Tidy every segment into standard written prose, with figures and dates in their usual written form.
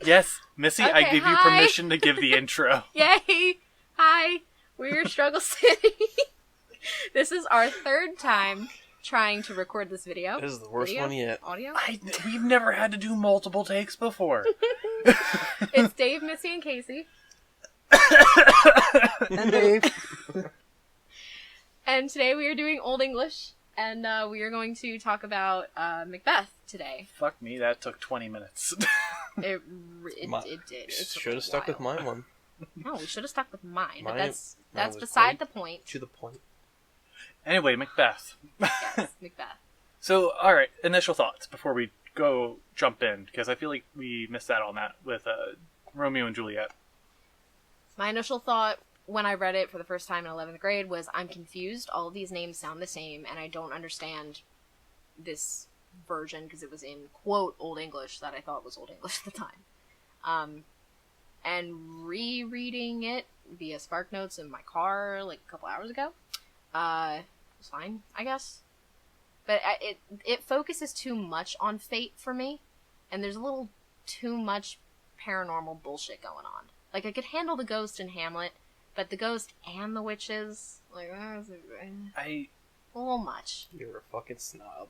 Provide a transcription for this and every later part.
Yes, Missy, I give you permission to give the intro. Yay! Hi, we're your Struggle City. This is our third time trying to record this video. This is the worst one yet. Audio? We've never had to do multiple takes before. It's Dave, Missy, and Casey. And Dave. And today we are doing Old English, and we are going to talk about Macbeth today. Fuck me, that took 20 minutes. It did. Should have stuck with my one. No, we should have stuck with mine. But Mine that's was beside great. the point. To the point. Anyway, Macbeth. Yes, Macbeth. So, alright, initial thoughts before we jump in, because I feel like we missed out on that with Romeo and Juliet. My initial thought when I read it for the first time in 11th grade was, I'm confused. All of these names sound the same, and I don't understand this version because it was in, quote, Old English that I thought was Old English at the time. And rereading it via SparkNotes in my car like a couple hours ago, it was fine, I guess. But it focuses too much on fate for me, and there's a little too much paranormal bullshit going on. Like, I could handle the ghost in Hamlet, but the ghost and the witches, like, a little much. You're a fucking snob.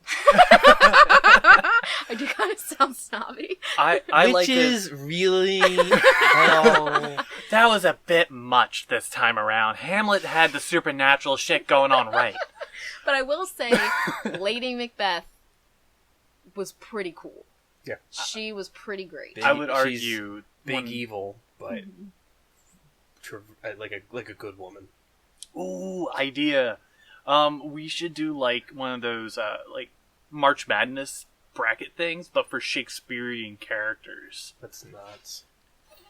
I do kind of sound snobby. I like Witches, really? Oh. That was a bit much this time around. Hamlet had the supernatural shit going on right. But I will say, Lady Macbeth was pretty cool. Yeah. She was pretty great. I would argue She's big evil, but like a good woman. Ooh, idea. We should do like one of those like March Madness bracket things, but for Shakespearean characters. That's nuts.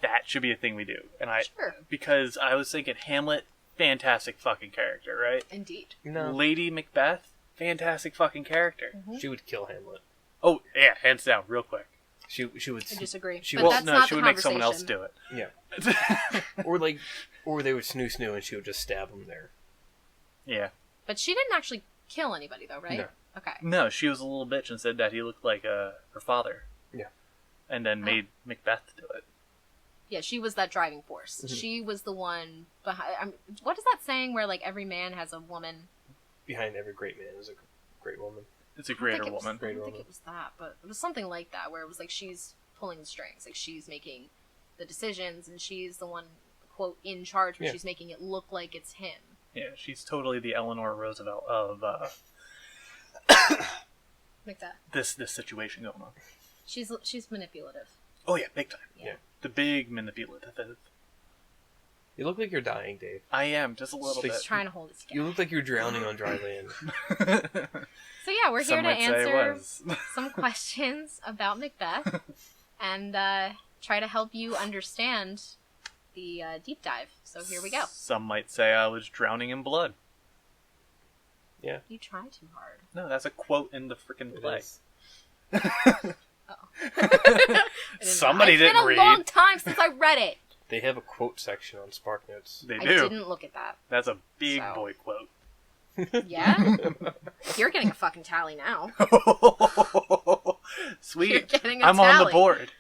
That should be a thing we do. And Sure. because I was thinking Hamlet, fantastic fucking character, right? Indeed. No. Lady Macbeth, fantastic fucking character. Mm-hmm. She would kill Hamlet. Oh yeah, hands down, real quick. She would. I disagree. She But would, that's no, not she the would make someone else conversation. do it. Yeah. or they would snoo and she would just stab him there. Yeah. But she didn't actually kill anybody, though, right? No. Okay. No, she was a little bitch and said that he looked like her father. Yeah. And then made Macbeth do it. Yeah, she was that driving force. Mm-hmm. She was the one behind... what is that saying where, like, every man has a woman... Behind every great man is a great woman. It's a greater woman. I don't Greater think woman. it was that, but it was something like that, where it was like she's pulling the strings. Like, she's making the decisions, and she's the one, quote, in charge, but she's making it look like it's him. Yeah, she's totally the Eleanor Roosevelt of Like that. this situation going on. She's manipulative. Oh yeah, big time. Yeah. The big manipulative. You look like you're dying, Dave. I am, just a little She's bit. Trying to hold it together. You look like you're drowning on dry land. So yeah, we're here Some to might say it answer was. some questions about Macbeth and try to help you understand the deep dive. So here we go. Some might say I was drowning in blood. Yeah. You try too hard. No, that's a quote in the freaking It play. is. Somebody didn't It's been read. a long time since I read it. They have a quote section on SparkNotes. They I do. didn't look at that. That's a big So. boy quote. Yeah? You're getting a fucking tally now. Sweet. You're getting a I'm on the tally. board.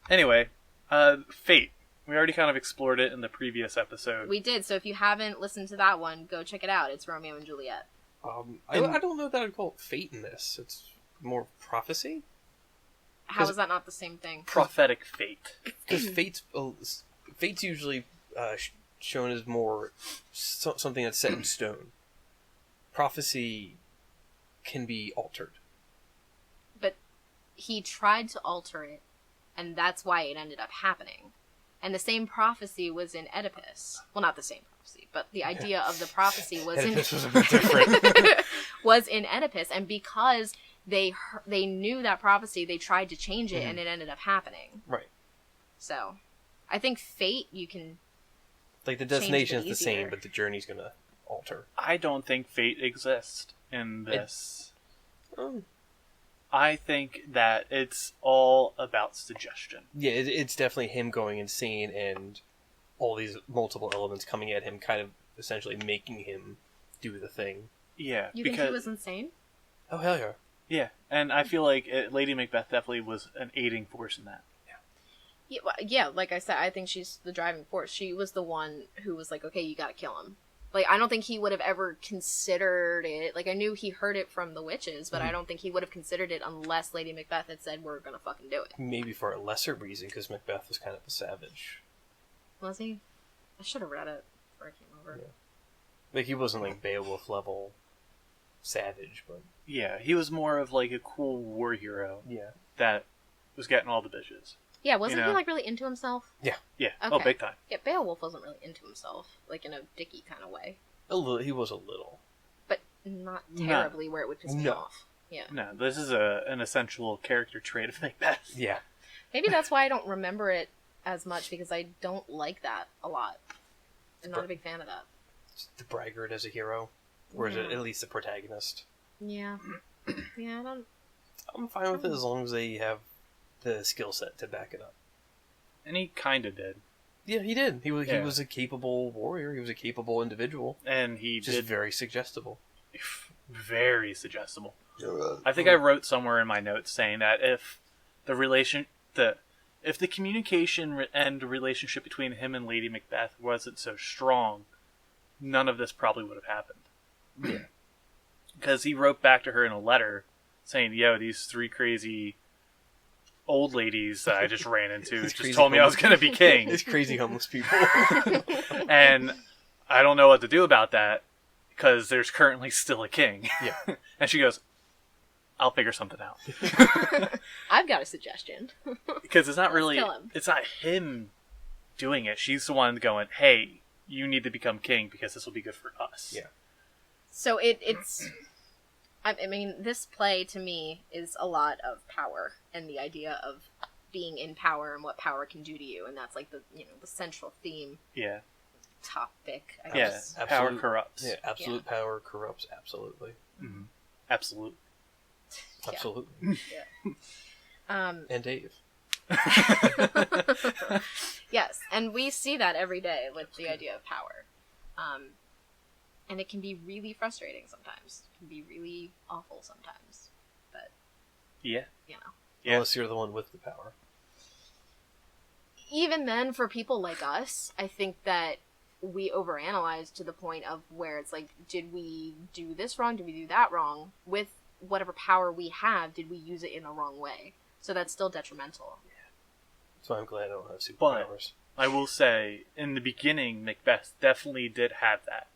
Anyway, fate. We already kind of explored it in the previous episode. We did, so if you haven't listened to that one, go check it out. It's Romeo and Juliet. I don't know that I'd call it fate in this. It's more prophecy. How is that not the same thing? Prophetic fate. Because fate's usually shown as more something that's set in stone. Prophecy can be altered. But he tried to alter it, and that's why it ended up happening. And the same prophecy was in Oedipus. Well, not the same prophecy, but the idea of the prophecy was Oedipus was a bit different. was in Oedipus, and because they knew that prophecy, they tried to change it, and it ended up happening. Right. So, I think fate you can. Like the destination is the easier. same, but the journey's gonna alter. I don't think fate exists in this. Oh. I think that it's all about suggestion. Yeah, it's definitely him going insane and all these multiple elements coming at him, kind of essentially making him do the thing. Yeah, You because think he was insane? Oh, hell yeah. Yeah, and I feel like Lady Macbeth definitely was an aiding force in that. Yeah, like I said, I think she's the driving force. She was the one who was like, okay, you gotta kill him. Like, I don't think he would have ever considered it. Like, I knew he heard it from the witches, but I don't think he would have considered it unless Lady Macbeth had said, we're gonna fucking do it. Maybe for a lesser reason, because Macbeth was kind of a savage. Was he? I should have read it before I came over. Yeah. Like, he wasn't, like, Beowulf level savage, but... Yeah, he was more of like a cool war hero Yeah. that was getting all the bitches. Yeah, wasn't You he, know? like, really into himself? Yeah. Okay. Oh, big time. Yeah, Beowulf wasn't really into himself, like, in a dicky kind of way. He was a little. But not terribly where it would piss me No. off. Yeah. No, this is an essential character trait of Macbeth. Yeah. Maybe that's why I don't remember it as much, because I don't like that a lot. I'm not a big fan of that. The braggart as a hero. Or is it at least the protagonist? Yeah. Yeah, I don't... I'm fine with it as long as they have the skill set to back it up. And he kind of did. Yeah, he did. He Yeah. was a capable warrior. He was a capable individual. And he Just did very suggestible. very suggestible. I think I wrote somewhere in my notes saying that if the communication and relationship between him and Lady Macbeth wasn't so strong, none of this probably would have happened. Yeah. Because he wrote back to her in a letter saying, yo, these 3 crazy old ladies that I just ran into These just crazy told me I was homeless- going to be king. These crazy homeless people. And I don't know what to do about that because there's currently still a king. Yeah. And she goes, I'll figure something out. I've got a suggestion. Because it's not really, kill him. it's not him doing it. She's the one going, hey, you need to become king because this will be good for us. Yeah. So it's... I mean, this play, to me, is a lot of power and the idea of being in power and what power can do to you. And that's like the central theme Yeah. topic, I Yeah. guess. Power Absolute- corrupts. Yeah, absolute power corrupts absolutely. Mm-hmm. Absolute. Yeah. Absolutely. And Dave. Yes, and we see that every day with the idea of power. And it can be really frustrating sometimes. It can be really awful sometimes. But, Yeah. you know. Yeah. Unless you're the one with the power. Even then, for people like us, I think that we overanalyze to the point of where it's like, did we do this wrong? Did we do that wrong? With whatever power we have, did we use it in the wrong way? So that's still detrimental. So I'm glad I don't have But- superpowers. I will say, in the beginning, Macbeth definitely did have that.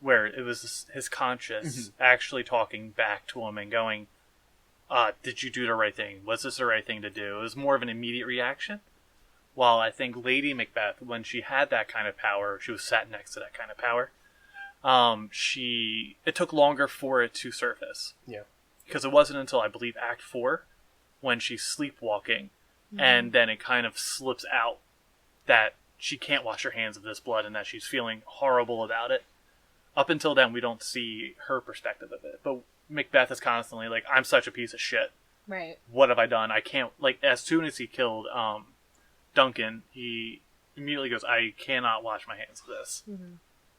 Where it was his conscience actually talking back to him and going, did you do the right thing? Was this the right thing to do? It was more of an immediate reaction. While I think Lady Macbeth, when she had that kind of power, she was sat next to that kind of power, it took longer for it to surface. Yeah. Because it wasn't until, I believe, Act 4, when she's sleepwalking, and then it kind of slips out that she can't wash her hands of this blood and that she's feeling horrible about it. Up until then, we don't see her perspective of it. But Macbeth is constantly like, I'm such a piece of shit. Right. What have I done? I can't... Like, as soon as he killed Duncan, he immediately goes, I cannot wash my hands of this. Mm-hmm.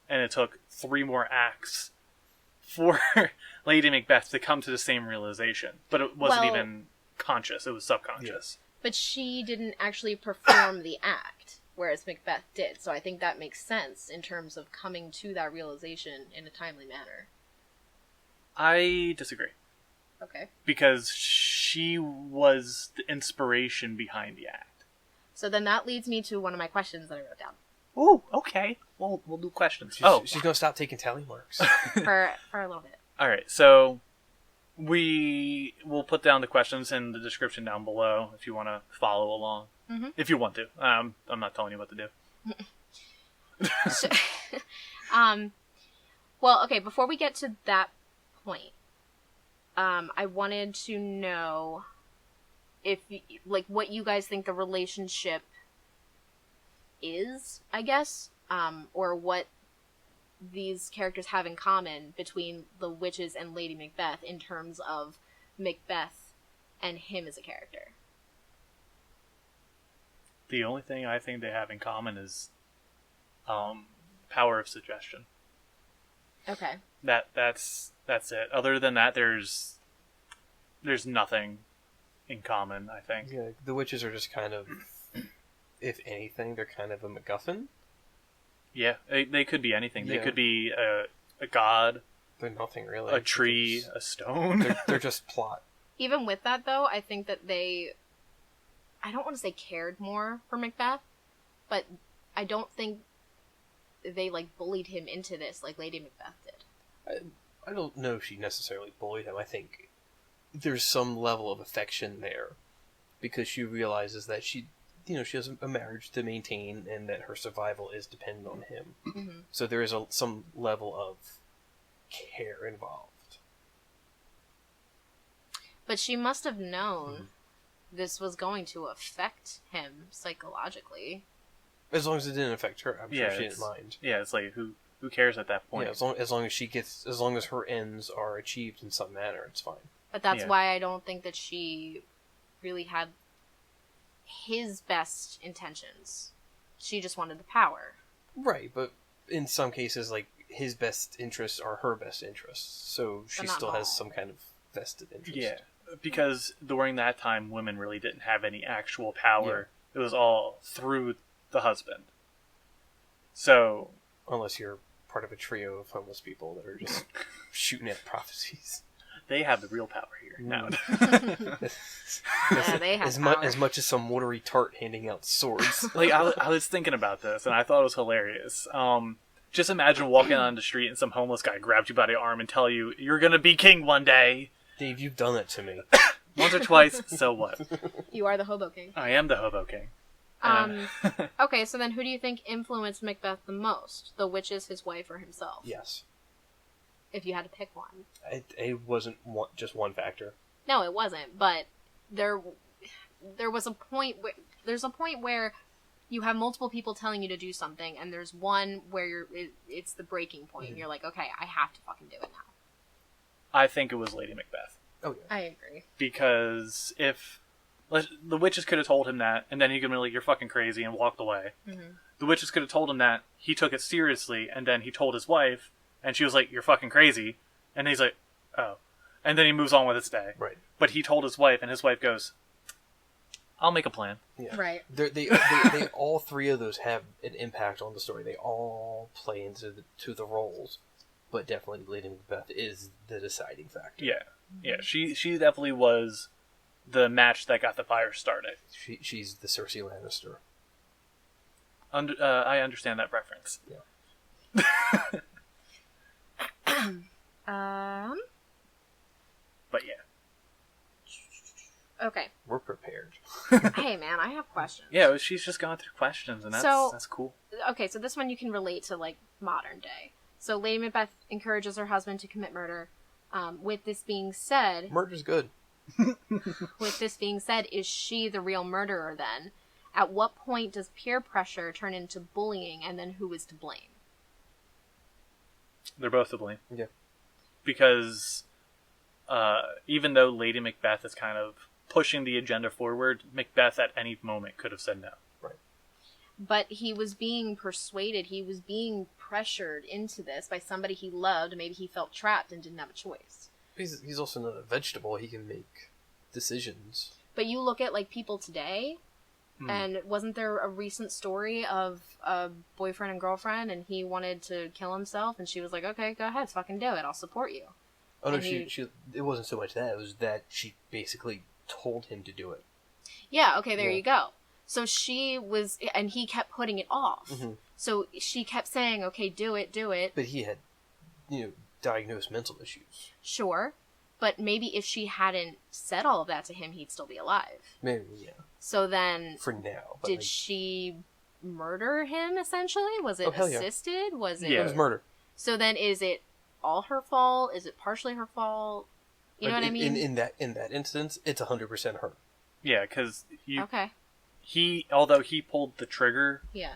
And it took 3 more acts for Lady Macbeth to come to the same realization. But it wasn't even conscious. It was subconscious. But she didn't actually perform the act, whereas Macbeth did. So I think that makes sense in terms of coming to that realization in a timely manner. I disagree. Okay. Because she was the inspiration behind the act. So then that leads me to one of my questions that I wrote down. Ooh, okay. We'll do questions. She's going to stop taking tally marks. for a little bit. All right. So we will put down the questions in the description down below if you want to follow along. Mm-hmm. If you want to. I'm not telling you what to do. So, well, okay, before we get to that point, I wanted to know if, like, what you guys think the relationship is, I guess, or what these characters have in common between the witches and Lady Macbeth in terms of Macbeth and him as a character. The only thing I think they have in common is power of suggestion. Okay. That's it. Other than that, there's there's nothing in common, I think. Yeah, the witches are just kind of, if anything, they're kind of a MacGuffin. Yeah, they could be anything. Yeah. They could be a god, They're nothing really. a tree, a stone. They're just plot. Even with that, though, I think that I don't want to say cared more for Macbeth, but I don't think they, like, bullied him into this like Lady Macbeth did. I don't know if she necessarily bullied him. I think there's some level of affection there because she realizes that she has a marriage to maintain and that her survival is dependent on him. Mm-hmm. So there is some level of care involved. But she must have known this was going to affect him psychologically. As long as it didn't affect her, I'm sure Yeah, she didn't mind. Yeah, it's like, who cares at that point? Yeah, as long as her ends are achieved in some manner, it's fine. But that's Yeah. why I don't think that she really had his best intentions. She just wanted the power. Right, but in some cases, like, his best interests are her best interests, so she But not still all. has some kind of vested interest. Yeah, because during that time, women really didn't have any actual power. It was all through the husband. So, Unless you're part of a trio of homeless people that are just shooting at prophecies. they have the real power here. No. Yeah, they had as power. much as some watery tart handing out swords. Like, I was thinking about this, and I thought it was hilarious. Just imagine walking on the street and some homeless guy grabs you by the arm and tell you, you're gonna be king one day. Dave, you've done that to me. Once or twice, so what? You are the Hobo King. I am the Hobo King. Okay, so then who do you think influenced Macbeth the most? The witches, his wife, or himself? Yes. If you had to pick one. It wasn't just one factor. No, it wasn't, but there was a point where you have multiple people telling you to do something, and there's one where it's the breaking point, and you're like, okay, I have to fucking do it now. I think it was Lady Macbeth. Oh, yeah. I agree. Because if the witches could have told him that, and then he could be like, you're fucking crazy, and walked away. Mm-hmm. The witches could have told him that, he took it seriously, and then he told his wife, and she was like, you're fucking crazy. And he's like, oh. And then he moves on with his day. Right. But he told his wife, and his wife goes, I'll make a plan. Yeah. Right. They all three of those have an impact on the story. They all play into the roles, but definitely Lady Macbeth is the deciding factor. Yeah. Yeah, she definitely was the match that got the fire started. She's the Cersei Lannister. I understand that reference. Yeah. But yeah. Okay. We're prepared. Hey, man, I have questions. Yeah, she's just going through questions, and that's cool. Okay, so this one you can relate to, like, modern day. So Lady Macbeth encourages her husband to commit murder. With this being said... Murder's good. With this being said, is she the real murderer then? At what point does peer pressure turn into bullying, and then who is to blame? They're both to blame. Yeah. Because even though Lady Macbeth is kind of pushing the agenda forward, Macbeth at any moment could have said no. Right. But he was being persuaded, he was being pressured into this by somebody he loved. Maybe he felt trapped and didn't have a choice. He's also not a vegetable. He can make decisions. But you look at, like, people today, and wasn't there a recent story of a boyfriend and girlfriend, and he wanted to kill himself, and she was like, okay, go ahead, fucking do it, I'll support you. Oh, no, And she it wasn't so much that. It was that she basically told him to do it. Yeah, okay, there Yeah. you go. So she was, and he kept putting it off. Mm-hmm. So she kept saying, okay, do it. But he had, diagnosed mental issues. Sure. But maybe if she hadn't said all of that to him, he'd still be alive. Maybe, yeah. So then, For now. But did she murder him, essentially? Was it Oh, hell yeah. assisted? Was it... Yeah. It was murder. So then, is it all her fault? Is it partially her fault? You know what I mean? In that instance, it's 100% her. Yeah, because Okay. although he pulled the trigger, Yeah.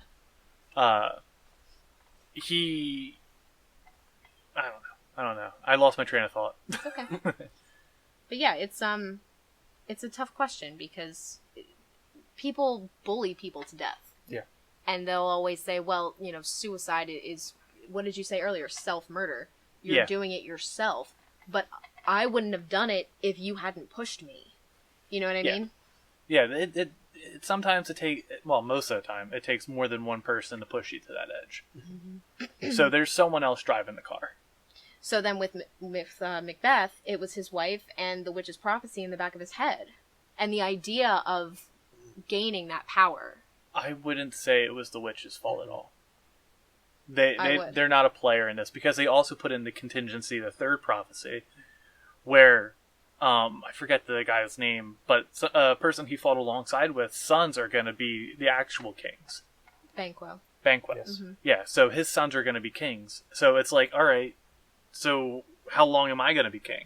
I don't know. I lost my train of thought. Okay. But yeah, it's a tough question because people bully people to death. Yeah. And they'll always say, well, suicide is, what did you say earlier? Self-murder. You're Yeah. doing it yourself. But I wouldn't have done it if you hadn't pushed me. You know what I mean? Yeah, it sometimes most of the time, it takes more than one person to push you to that edge. Mm-hmm. So there's someone else driving the car. So then with Macbeth, it was his wife and the witch's prophecy in the back of his head. And the idea of gaining that power. I wouldn't say it was the witch's fault at all. They're not a player in this, because they also put in the contingency, the third prophecy, where, I forget the guy's name, but a person he fought alongside with, sons are going to be the actual kings. Banquo. Yes. Mm-hmm. Yeah, so his sons are going to be kings. So it's like, alright, so how long am I going to be king?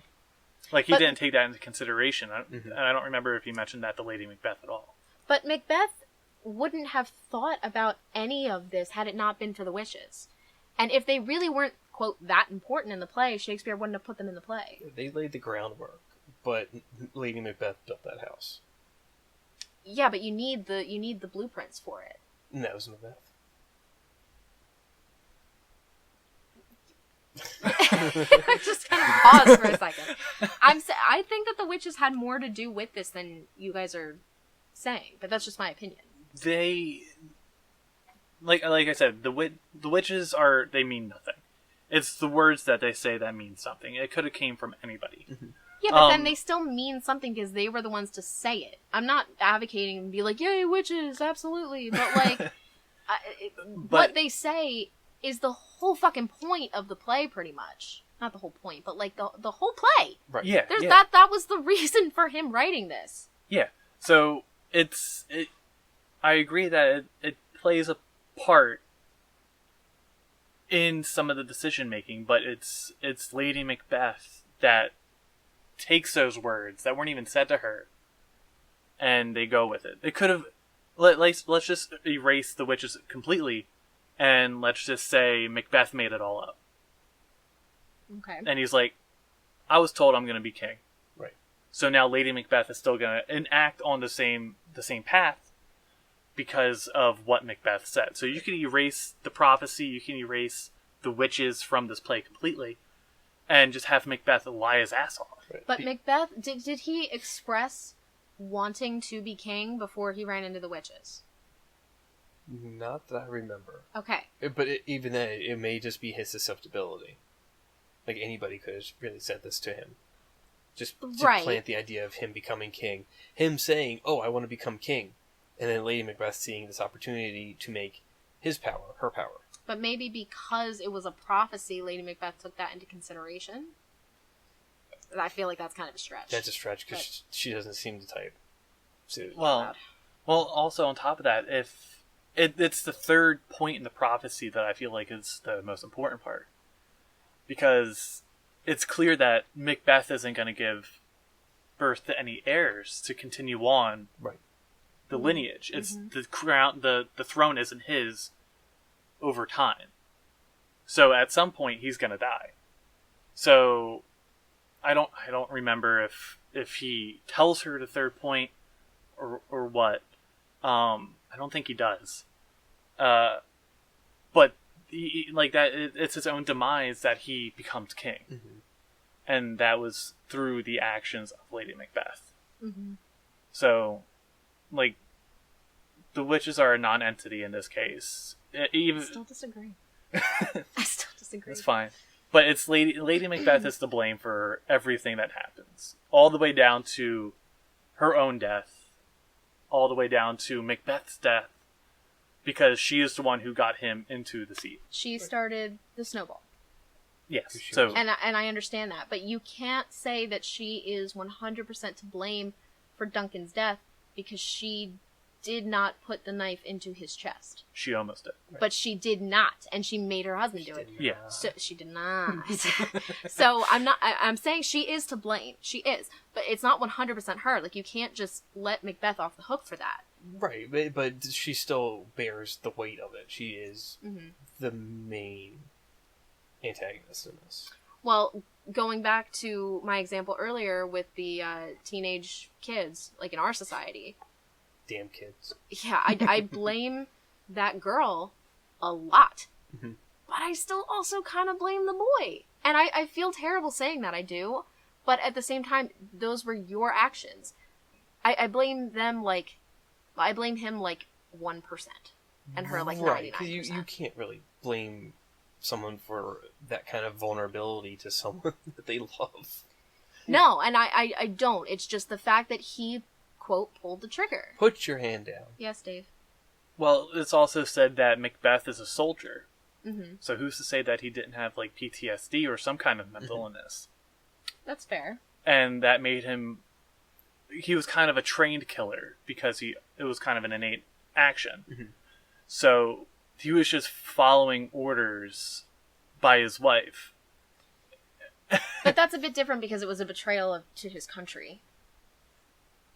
Like, he didn't take that into consideration. And I don't remember if he mentioned that to Lady Macbeth at all. But Macbeth wouldn't have thought about any of this had it not been for the witches. And if they really weren't, quote, that important in the play, Shakespeare wouldn't have put them in the play. They laid the groundwork, but Lady Macbeth built that house. Yeah, but you need the blueprints for it. And that was Macbeth. Just kind of pause for a second. I think that the witches had more to do with this than you guys are saying, but that's just my opinion. They, like I said, the witches they mean nothing. It's the words that they say that mean something. It could have came from anybody. Mm-hmm. Yeah, but then they still mean something because they were the ones to say it. I'm not advocating to be like, yay, witches, absolutely. But like, what they say is the whole fucking point of the play, pretty much. Not the whole point, but like the whole play. Right. Yeah. That was the reason for him writing this. Yeah. So I agree that it plays a part in some of the decision making, but it's Lady Macbeth that takes those words that weren't even said to her, and they go with it. It could have let's just erase the witches completely, and let's just say Macbeth made it all up. Okay. And he's like, I was told I'm going to be king. Right. So now Lady Macbeth is still going to enact on the same path because of what Macbeth said. So you can erase the prophecy, you can erase the witches from this play completely, and just have Macbeth lie his ass off. Right. But Macbeth, did he express wanting to be king before he ran into the witches? Not that I remember. Okay. But even then, it may just be his susceptibility. Like, anybody could have really said this to him. Just to plant the idea of him becoming king. Him saying, oh, I want to become king. And then Lady Macbeth seeing this opportunity to make his power, her power. But maybe because it was a prophecy, Lady Macbeth took that into consideration? I feel like that's kind of a stretch. That's a stretch, because she doesn't seem the type. So, well, also on top of that, if it's the third point in the prophecy that I feel like is the most important part. Because it's clear that Macbeth isn't going to give birth to any heirs to continue on the lineage. It's the crown, the throne isn't his over time. So at some point he's going to die. So I don't remember if he tells her the third point or what. I don't think he does. But it's his own demise that he becomes king. Mm-hmm. And that was through the actions of Lady Macbeth. Mm-hmm. So, like, the witches are a non-entity in this case. I still disagree. I still disagree. It's fine. But it's Lady Macbeth is to blame for everything that happens. All the way down to her own death. All the way down to Macbeth's death. Because she is the one who got him into the seat. She started the snowball. Yes. So and I understand that, but you can't say that she is 100% to blame for Duncan's death because she did not put the knife into his chest. She almost did. Right. But she did not, and she made her husband do it. Yeah. So she did not. So I'm saying she is to blame. She is. But it's not 100% her. Like, you can't just let Macbeth off the hook for that. Right, but she still bears the weight of it. She is the main antagonist in this. Well, going back to my example earlier with the teenage kids, like in our society. Damn kids. Yeah, I blame that girl a lot. Mm-hmm. But I still also kind of blame the boy. And I feel terrible saying that, I do. But at the same time, those were your actions. I blame them I blame him 1%, and her 99%. Right, because you can't really blame someone for that kind of vulnerability to someone that they love. No, and I don't. It's just the fact that he, quote, pulled the trigger. Put your hand down. Yes, Dave. Well, it's also said that Macbeth is a soldier. Mm-hmm. So who's to say that he didn't have, PTSD or some kind of mental illness? That's fair. And that made him... He was kind of a trained killer because it was kind of an innate action. Mm-hmm. So he was just following orders by his wife. But that's a bit different because it was a betrayal to his country.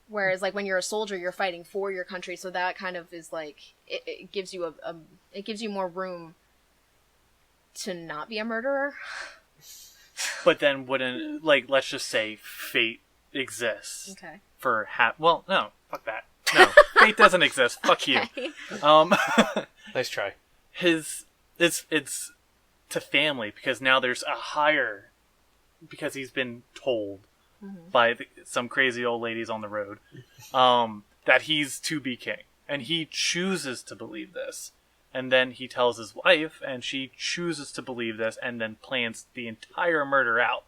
Whereas, when you're a soldier, you're fighting for your country, so that kind of is it gives you it gives you more room to not be a murderer. But then wouldn't, let's just say fate exists. Okay. For well, no, fuck that. No, fate doesn't exist. Fuck you. Nice try. It's to family because now there's a higher, because he's been told by some crazy old ladies on the road that he's to be king, and he chooses to believe this, and then he tells his wife, and she chooses to believe this, and then plans the entire murder out.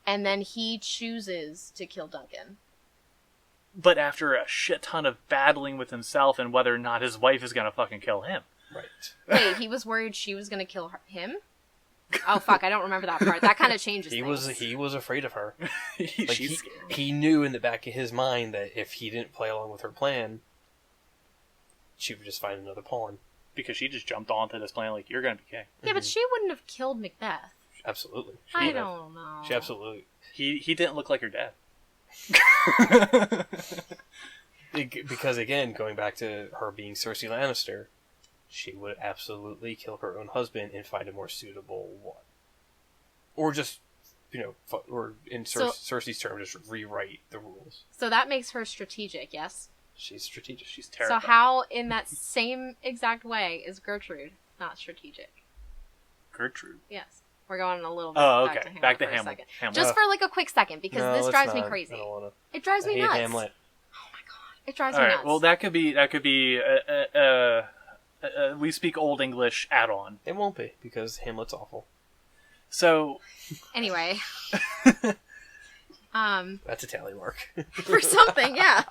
And then he chooses to kill Duncan. But after a shit ton of battling with himself and whether or not his wife is gonna fucking kill him. Right. Wait, he was worried she was gonna kill him? Oh fuck, I don't remember that part. That kind of changes things. He was afraid of her. She's he knew in the back of his mind that if he didn't play along with her plan, she would just find another pawn. Because she just jumped onto this plan you're gonna be king. Yeah, but she wouldn't have killed Macbeth. Absolutely. I don't know. She absolutely... He didn't look like her dad. Because again, going back to her being Cersei Lannister, she would absolutely kill her own husband and find a more suitable one. Or just, or in Cersei's term, just rewrite the rules. So that makes her strategic, yes? She's strategic. She's terrifying. So how, in that same exact way, is Gertrude not strategic? Gertrude? Yes. We're going a little bit back to Hamlet. Hamlet. Just for a quick second, because this drives me crazy. I don't wanna... It drives me nuts. Hamlet. Oh my god. It drives me nuts. Well, that could be we speak Old English add-on. It won't be, because Hamlet's awful. So... Anyway. That's a tally mark. For something, yeah.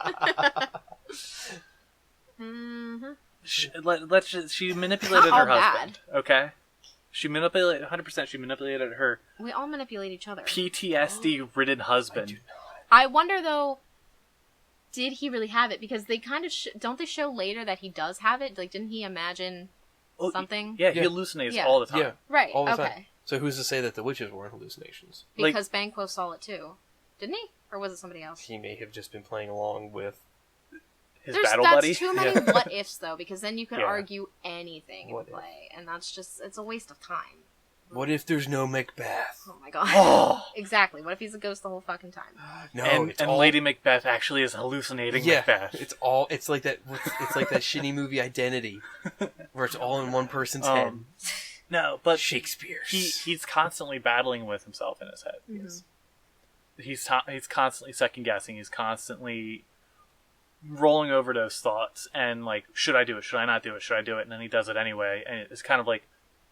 Mm-hmm. She manipulated her husband. Bad. Okay? She manipulated 100%. She manipulated her. We all manipulate each other. PTSD-ridden husband. I wonder though, did he really have it? Because they kind of don't they show later that he does have it? Didn't he imagine something? Yeah, he hallucinates all the time. Yeah, right. All the okay. time. So who's to say that the witches weren't hallucinations? Because Banquo saw it too, didn't he? Or was it somebody else? He may have just been playing along with his battle buddy. That's too many what ifs though, because then you could argue anything in play, and that's it's a waste of time. What if there's no Macbeth? Oh my god! Exactly. What if he's a ghost the whole fucking time? No, and Lady Macbeth actually is hallucinating Macbeth. It's like that. It's like that shitty movie Identity, where it's all in one person's head. No, but Shakespeare's. He's constantly battling with himself in his head. Mm-hmm. He's constantly second guessing. He's constantly rolling over those thoughts and should I do it? Should I not do it? Should I do it? And then he does it anyway, and it's kind of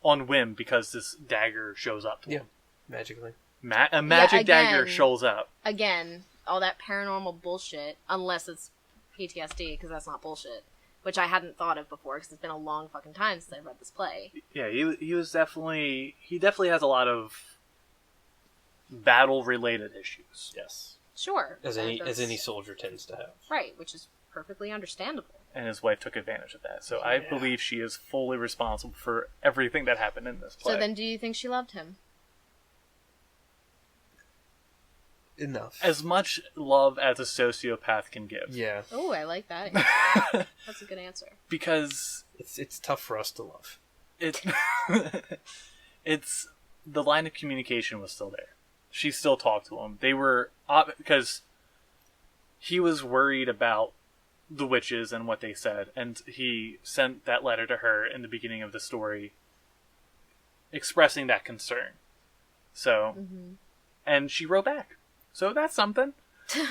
on whim because this dagger shows up to him. Magically. A magic dagger shows up. Again, all that paranormal bullshit, unless it's PTSD, because that's not bullshit. Which I hadn't thought of before, because it's been a long fucking time since I read this play. Yeah, he definitely has a lot of battle-related issues. Yes. Sure. As any soldier tends to have. Right, which is perfectly understandable. And his wife took advantage of that. So I believe she is fully responsible for everything that happened in this play. So then do you think she loved him? Enough. As much love as a sociopath can give. Yeah. Oh, I like that. That's a good answer. Because it's tough for us to love. It's the line of communication was still there. She still talked to him. They were because he was worried about the witches and what they said, and he sent that letter to her in the beginning of the story expressing that concern. So and she wrote back. So that's something.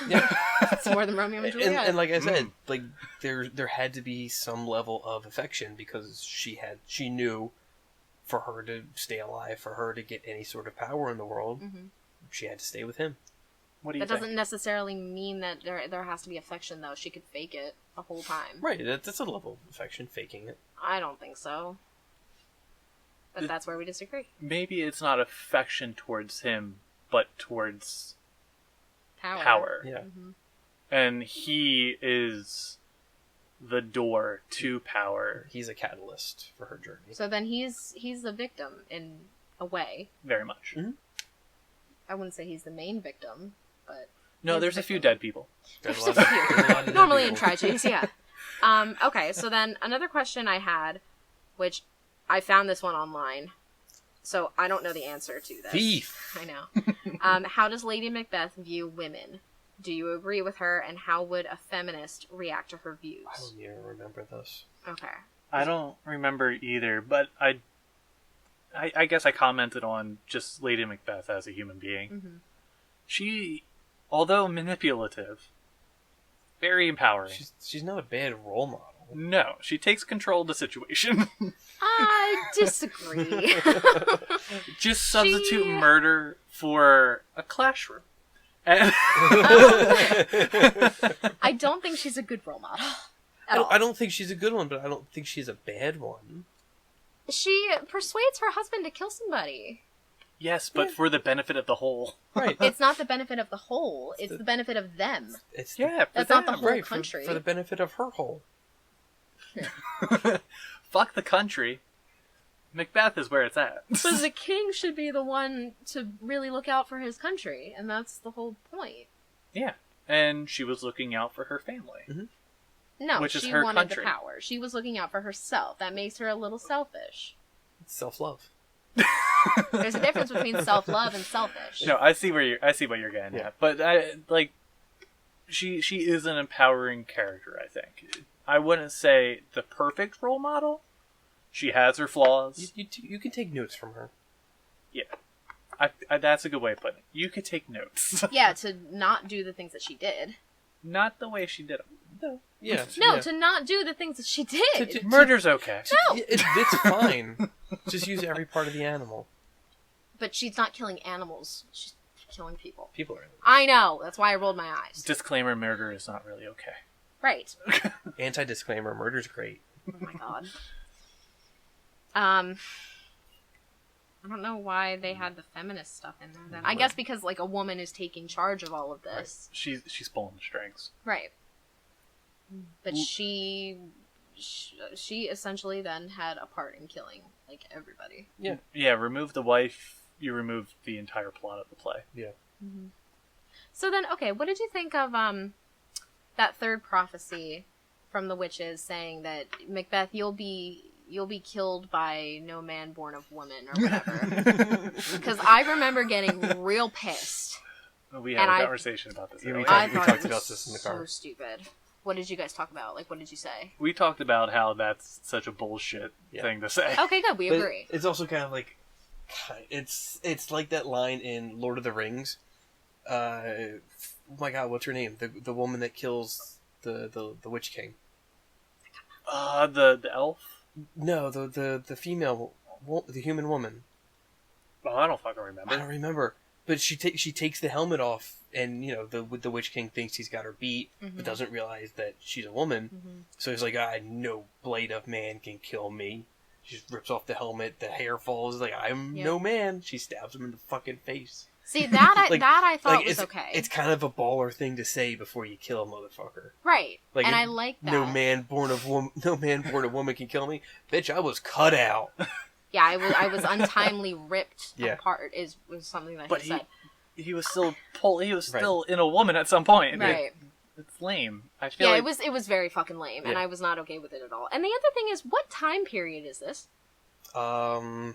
Yeah. It's more than Romeo and Juliet. And like I said, like there had to be some level of affection because she knew for her to stay alive, for her to get any sort of power in the world, she had to stay with him. What do you That think? doesn't necessarily mean that there has to be affection, though. She could fake it the whole time. Right, that's a level of affection, faking it. I don't think so. But that's where we disagree. Maybe it's not affection towards him, but towards power. Yeah. And he is the door to power. He's a catalyst for her journey. So then he's the victim in a way. Very much. Mm-hmm. I wouldn't say he's the main victim, but No, he's there's the a few victim. dead people. There's There's just a few. there's a lot of Normally in people. tragedies, yeah. Okay, so then another question I had, which I found this one online, so I don't know the answer to this. Thief! I know. How does Lady Macbeth view women? Do you agree with her, and how would a feminist react to her views? I don't even remember this. Okay. I don't remember either, but I guess I commented on just Lady Macbeth as a human being. She, although manipulative, very empowering. She's not a bad role model. No, she takes control of the situation. I disagree. Just substitute murder for a classroom. And I don't think she's a good role model. I don't think she's a good one, but I don't think she's a bad one. She persuades her husband to kill somebody. yes, but for the benefit of the whole. Right. It's not the benefit of the whole. It's the benefit of them. It's Yeah, for That's not the them. whole right, country. for the benefit of her whole. Fuck the country. Macbeth is where it's at. But the king should be the one to really look out for his country, and that's the whole point. Yeah, and she was looking out for her family. No, Which is she her wanted country. the power. She was looking out for herself. That makes her a little selfish. It's self-love. There's a difference between self-love and selfish. No, I see what you're getting Yeah. at, but she is an empowering character. I think I wouldn't say the perfect role model. She has her flaws. You can take notes from her. Yeah, I that's a good way of putting it. You could take notes. Yeah, to not do the things that she did. Not the way she did it. No. Yeah. No, yeah. to not do the things that she did. To- Murder's okay. No! It's fine. Just use every part of the animal. But she's not killing animals. She's killing people. People are I know. That's why I rolled my eyes. Disclaimer: murder is not really okay. Right. anti-disclaimer. Murder's great. Oh my god. I don't know why they had the feminist stuff in there then. I guess because like a woman is taking charge of all of this. She's pulling the strings. Right. But she essentially then had a part in killing like everybody. Yeah. Yeah, remove the wife, you remove the entire plot of the play. Yeah. So then, okay, what did you think of that third prophecy from the witches saying that Macbeth, you'll be killed by no man born of woman or whatever? Because I remember getting real pissed. We had And a I- conversation about this. Yeah, earlier. I we thought talked it about was this in the so car. stupid. What did you guys talk about? Like, what did you say? We talked about how that's such a bullshit thing to say. Okay, good. We But agree. It's also kind of like it's like that line in Lord of the Rings. Oh my god, what's her name? The woman that kills the Witch King. The elf? No, the female, the human woman. Oh, I don't fucking I remember. don't remember. But she takes the helmet off, and the Witch King thinks he's got her beat, but doesn't realize that she's a woman. So he's like, no blade of man can kill me. She just rips off the helmet, the hair falls. Like, I'm no man. She stabs him in the fucking face. See, that I thought was it's, okay. It's kind of a baller thing to say before you kill a motherfucker. Right. Like, and I like that. No man born of woman can kill me. Bitch, I was cut out. Yeah, I was untimely ripped Yeah. apart was something that But he said. he was still still in a woman at some point. Right. It's lame. I feel Yeah, like it was very fucking lame, and Yeah. I was not okay with it at all. And the other thing is, what time period is this? I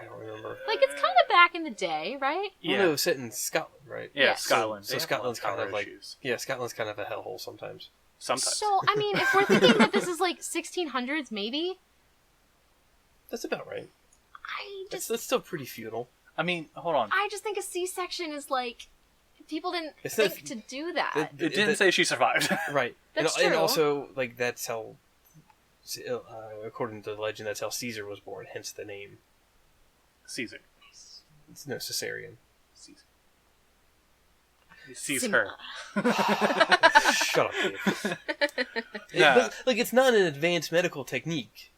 don't remember. Like, it's kind of back in the day, right? yeah, Well, no, it was set in Scotland, right? yeah, Yes. Scotland. So They have Scotland's a lot kind of power like issues. Scotland's kind of a hellhole sometimes. Sometimes. So, I mean, if we're thinking that this is like 1600s, maybe, That's about right. I just... That's still pretty feudal. I mean, hold on. I just think a C-section is like... People didn't It's think not- to do that. It didn't say she survived. Right. That's and true. also, like, that's how, according to the legend, that's how Caesar was born, hence the name. Caesar. It's no cesarean. Caesar. He sees Similar. her. Shut up, Dave. Yeah. Like, it's not an advanced medical technique.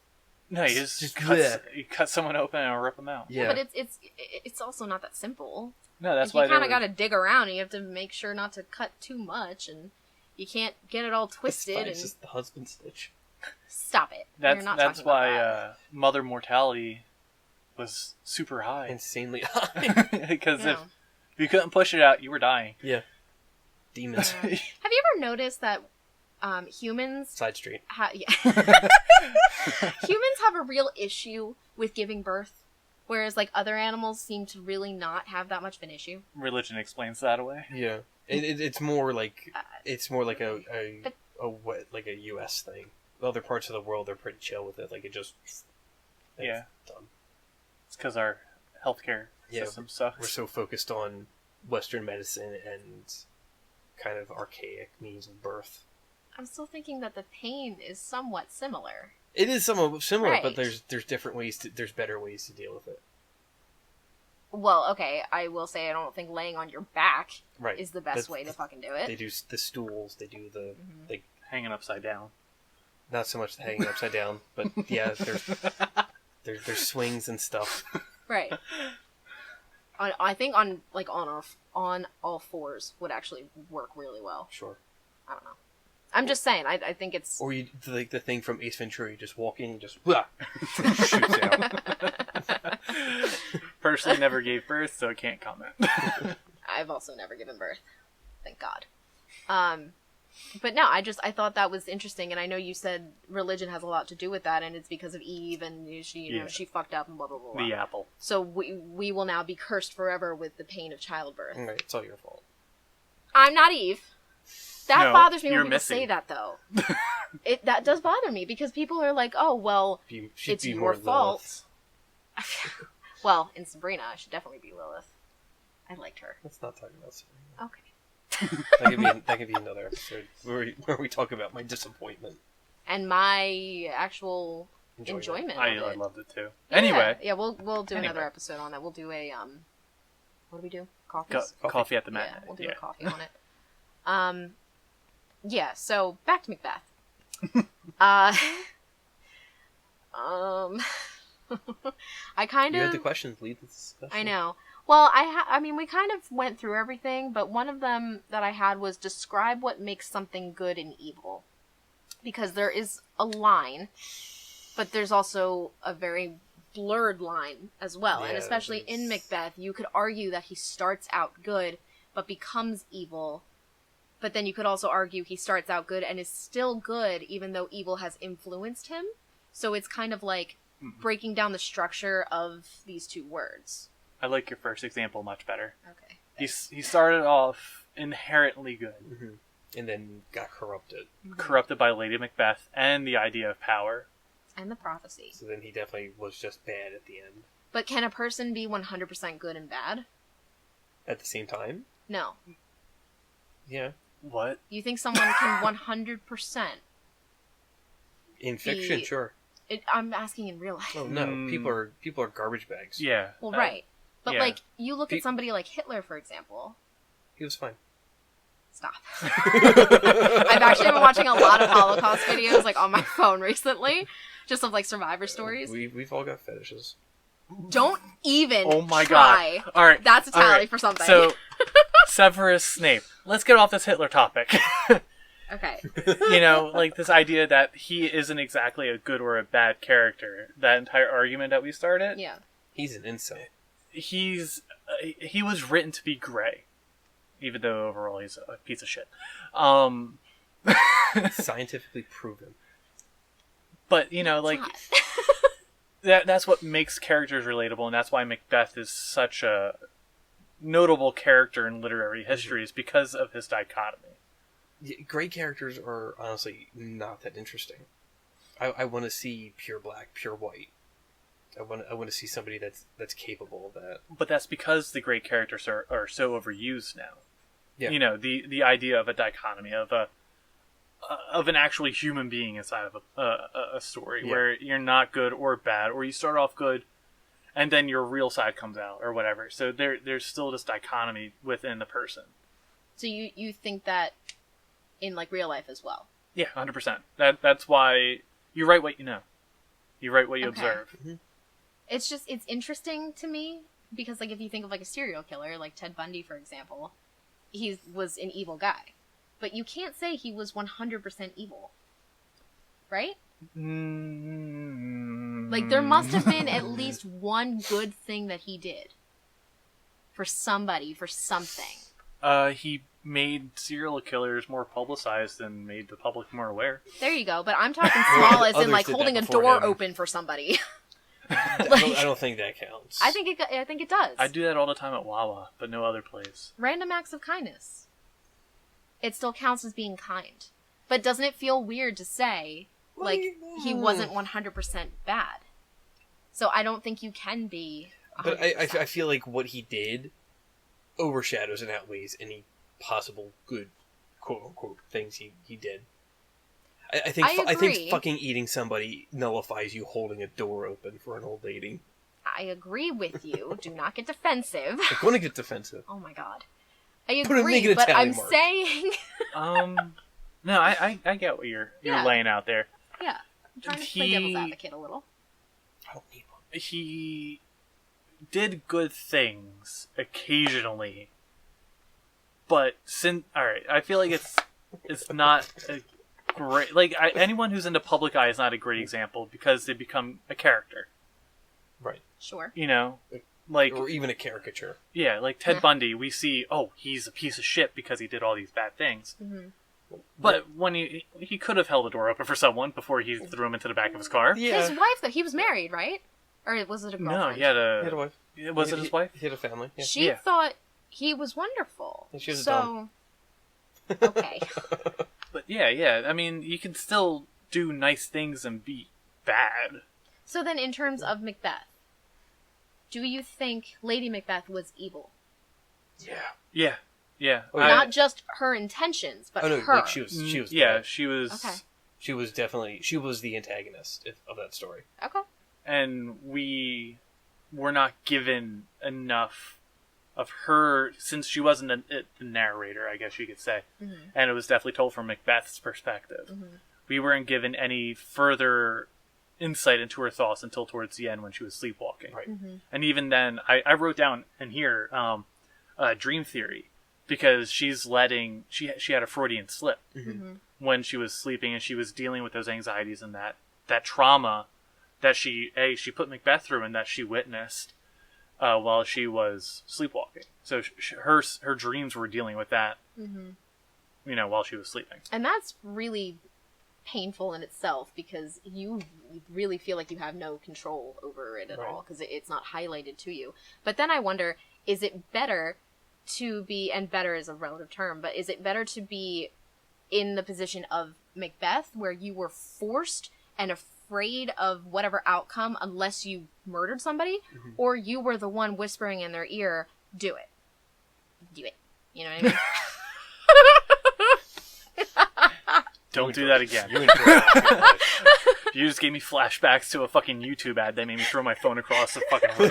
No, he just bleh. cut someone open and rip them out. Yeah. But it's also not that simple. No, that's Like, why you kind of there got to dig around, and you have to make sure not to cut too much, and you can't get it all twisted. It's And just the husband stitch. stop it. You're not that's talking about why that. mother mortality was super high. Insanely high. Because Yeah. if you couldn't push it out, you were dying. Yeah. Demons. Have you ever noticed that humans Side street. humans have a real issue with giving birth, whereas like other animals seem to really not have that much of an issue? Religion explains that away. Yeah. It's more like a But- like a U.S. thing. Other parts of the world are pretty chill with it. Like, it just... Yeah. Done. It's because our healthcare Yeah, system sucks. We're so focused on Western medicine and kind of archaic means of birth. I'm still thinking that the pain is somewhat similar. It is somewhat similar, Right. but there's different ways there's better ways to deal with it. Well, okay, I will say I don't think laying on your back Right. is the best way to fucking do it. They do the stools. They do the like Hanging upside down. not so much the hanging upside down, but yeah, there's swings and stuff. Right. I think on all fours would actually work really well. Sure. I don't know. I'm just saying. I think it's. Or you like the thing from Ace Ventura. You just walk in and just wah, shoots out. Personally, never gave birth, so I can't comment. I've also never given birth, thank God. But no, I thought that was interesting, and I know you said religion has a lot to do with that, and it's because of Eve, and she, you know, Yeah. she fucked up and blah blah blah. blah. The apple. So we will now be cursed forever with the pain of childbirth. Right, it's all your fault. I'm not Eve. That No, bothers me when you're people Missy. say that, though. That does bother me because people are like, "Oh, well, She'd it's be your more fault." Lilith. Well, in Sabrina, I should definitely be Lilith. I liked her. Let's not talk about Sabrina. Okay. That could be another episode where we talk about my disappointment. And my actual enjoyment I of it. loved it too. Yeah, Anyway, yeah, we'll do Anyway. another episode on that. We'll do a what do we do? Coffees? coffee at the Yeah, matinee. we'll do a coffee on it. Yeah. So back to Macbeth. I kind You of had the questions. Lead the discussion. I know. Well, I mean, we kind of went through everything, but one of them that I had was describe what makes something good and evil. Because there is a line, but there's also a very blurred line as well. And Yeah, especially in there's- Macbeth, you could argue that he starts out good, but becomes evil. But then you could also argue he starts out good and is still good, even though evil has influenced him. So it's kind of like breaking down the structure of these two words. I like your first example much better. Okay. He started off inherently good, Mhm. And then got corrupted. corrupted by Lady Macbeth and the idea of power. And the prophecy. So then he definitely was just bad at the end. But can a person be 100% good and bad? At the same time? No. Yeah. What? You think someone can 100%? In fiction, The- sure. I'm asking in real life. Oh no, Mm. people are garbage bags. Yeah. Well, right. But, yeah. like, you look Pe- at somebody like Hitler, for example. He was fine. Stop. I've actually been watching a lot of Holocaust videos, like, on my phone recently. Just of, like, survivor stories. We've all got fetishes. Don't even Oh my try. god. Alright. That's a tally alright. for something. So, Severus Snape. Let's get off this Hitler topic. Okay. You know, like this idea that he isn't exactly a good or a bad character. That entire argument that we started. Yeah. He's an incel. He was written to be gray, even though overall he's a piece of shit. Scientifically proven. But you know, like It's that's what makes characters relatable, and that's why Macbeth is such a notable character in literary history, is because of his dichotomy. Yeah, gray characters are honestly not that interesting. I want to see pure black, pure white. I want to see somebody that's capable of that. But that's because the great characters are so overused now. Yeah. You know, the idea of a dichotomy of an actually human being inside of a story where you're not good or bad, or you start off good and then your real side comes out or whatever. So there's still this dichotomy within the person. So you think that in like real life as well? Yeah, 100%. That's why you write what you know. You write what you observe. Mm-hmm. It's interesting to me because like if you think of like a serial killer, like Ted Bundy, for example, he was an evil guy. But you can't say he was 100% evil. Right? Like there must have been at least one good thing that he did. For somebody, for something. He made serial killers more publicized and made the public more aware. There you go, but I'm talking small as in like holding a door him. Open for somebody. I don't think that counts. I think it does. I do that all the time at Wawa, but no other place. Random acts of kindness. It still counts as being kind. But doesn't it feel weird to say, like, he wasn't 100% bad? So I don't think you can be 100%. But I feel like what he did overshadows and outweighs any possible good, quote-unquote, things he did. I think fucking eating somebody nullifies you holding a door open for an old lady. I agree with you. Do not get defensive. I'm going to get defensive. Oh my god. I agree, but I'm saying... No, I get what you're laying out there. Yeah. I'm trying to play devil's advocate a little. I don't need one. He did good things occasionally, but alright, I feel like it's not a great... Like, anyone who's in the public eye is not a great example because they become a character. Right. Sure. You know? Like, or even a caricature. Yeah, like Ted Bundy, we see, he's a piece of shit because he did all these bad things. Mm-hmm. But when he could have held the door open for someone before he threw him into the back of his car. Yeah. His wife, though, he was married, right? Or was it a girlfriend? No, he had a wife. Was it his wife? He had a family. Yeah. She thought he was wonderful. And she was dumb. Okay. But yeah. I mean, you can still do nice things and be bad. So then, in terms of Macbeth, do you think Lady Macbeth was evil? Yeah. Not just her intentions, but her. Like she was. Yeah, she was. Okay. She was the antagonist of that story. Okay. And we were not given enough of her, since she wasn't the narrator, I guess you could say. Mm-hmm. And it was definitely told from Macbeth's perspective. Mm-hmm. We weren't given any further insight into her thoughts until towards the end when she was sleepwalking. Right. Mm-hmm. And even then, I wrote down in here dream theory, because she's letting... She had a Freudian slip when she was sleeping, and she was dealing with those anxieties and that trauma that she put Macbeth through and that she witnessed while she was sleepwalking. So her dreams were dealing with that, while she was sleeping. And that's really painful in itself, because you really feel like you have no control over it at all, because it's not highlighted to you. But then I wonder, is it better to be, and better is a relative term, but is it better to be in the position of Macbeth, where you were forced and afraid of whatever outcome unless you murdered somebody, or you were the one whispering in their ear, do it. You know what I mean? Don't do that again. You just gave me flashbacks to a fucking YouTube ad that made me throw my phone across the fucking room.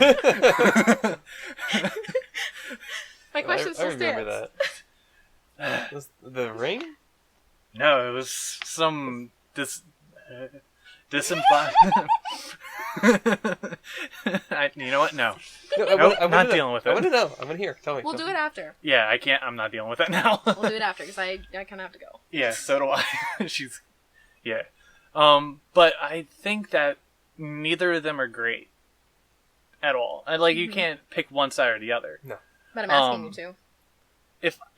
My question still stands. I remember that. Was the ring? No, it was some disembodied. You know what? No. I'm not dealing with it. I want to know. I'm going to hear. Tell me. We'll do it after. Yeah, I can't. I'm not dealing with that now. We'll do it after, because I kind of have to go. Yeah, so do I. Yeah. But I think that neither of them are great at all. And you can't pick one side or the other. No. But I'm asking you to.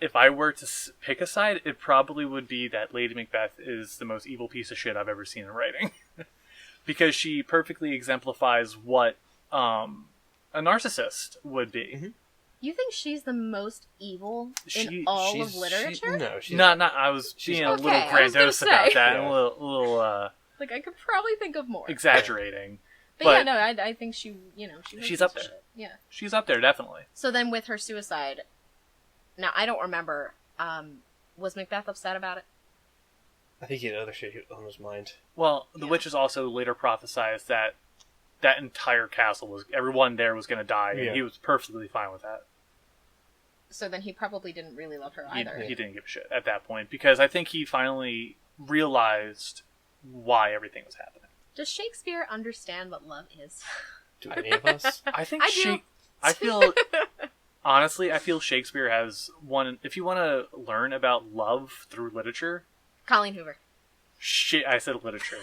If I were to pick a side, it probably would be that Lady Macbeth is the most evil piece of shit I've ever seen in writing. Because she perfectly exemplifies what a narcissist would be. Mm-hmm. You think she's the most evil in all of literature? No, she's not. I was being a little grandiose about that. Yeah. And a little I could probably think of more. Exaggerating. But yeah, no, I think she, she she's up there. shit. Yeah. She's up there, definitely. So then with her suicide, now I don't remember, was Macbeth upset about it? I think he had other shit on his mind. Well, the witches also later prophesized that entire castle everyone there was going to die, and he was perfectly fine with that. So then he probably didn't really love her either. He didn't give a shit at that point, because I think he finally realized why everything was happening. Does Shakespeare understand what love is? Do any of us? I think I feel honestly, I feel Shakespeare has one. If you want to learn about love through literature, Colleen Hoover. Shit, I said literature.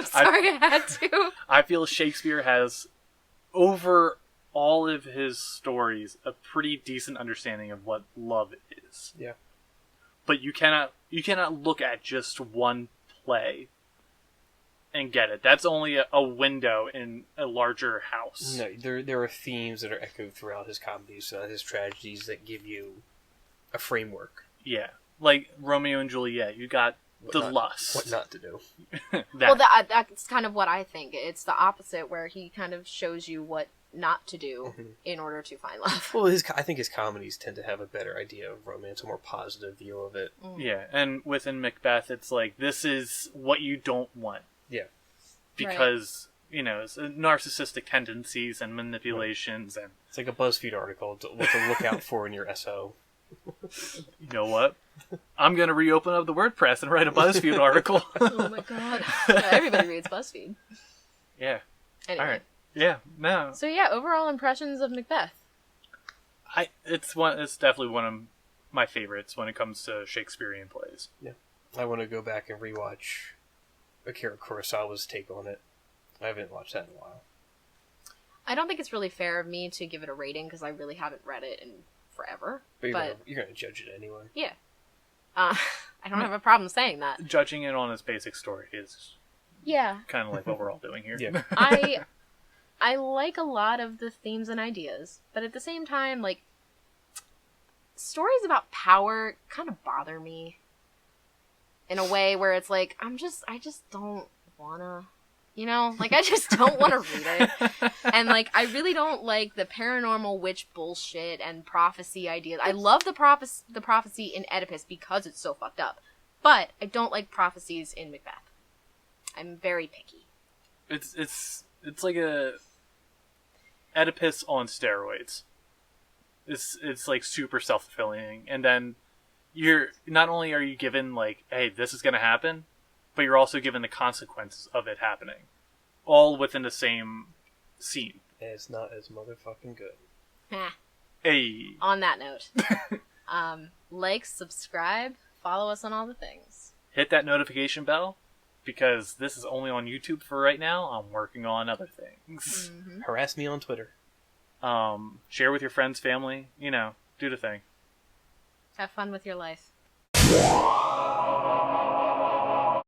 Sorry, I had to. I feel Shakespeare has, over all of his stories, a pretty decent understanding of what love is. Yeah. But you cannot look at just one play and get it. That's only a window in a larger house. No, there are themes that are echoed throughout his comedies, his tragedies, that give you a framework. Yeah. Like Romeo and Juliet, you got lust. What not to do. Well, that's kind of what I think. It's the opposite, where he kind of shows you what not to do in order to find love. Well, I think his comedies tend to have a better idea of romance, a more positive view of it. Yeah, and within Macbeth, it's like, this is what you don't want. Yeah. Because, it's narcissistic tendencies and manipulations. And it's like a BuzzFeed article, what to look out for in your SO. You know what? I'm going to reopen up the WordPress and write a BuzzFeed article. Oh my god. Everybody reads BuzzFeed. Yeah. Anyway. All right. Yeah, no. So yeah, overall impressions of Macbeth. It's definitely one of my favorites when it comes to Shakespearean plays. Yeah. I want to go back and rewatch Akira Kurosawa's take on it. I haven't watched that in a while. I don't think it's really fair of me to give it a rating because I really haven't read it in forever. But you're going to judge it anyway. Yeah. I don't have a problem saying that. Judging it on its basic story is kind of like what we're all doing here. Yeah. I like a lot of the themes and ideas, but at the same time, like, stories about power kind of bother me in a way where it's like, I just don't wanna, I just don't want to read it. And, like, I really don't like the paranormal witch bullshit and prophecy ideas. I love the prophecy in Oedipus because it's so fucked up, but I don't like prophecies in Macbeth. I'm very picky. It's like a Oedipus on steroids. It's like super self-fulfilling, and then you're not only are you given like, hey, this is gonna happen, but you're also given the consequences of it happening, all within the same scene. And it's not as motherfucking good. Hey. On that note, like, subscribe, follow us on all the things. Hit that notification bell. Because this is only on YouTube for right now. I'm working on other things. Mm-hmm. Harass me on Twitter. Share with your friends, family. Do the thing. Have fun with your life.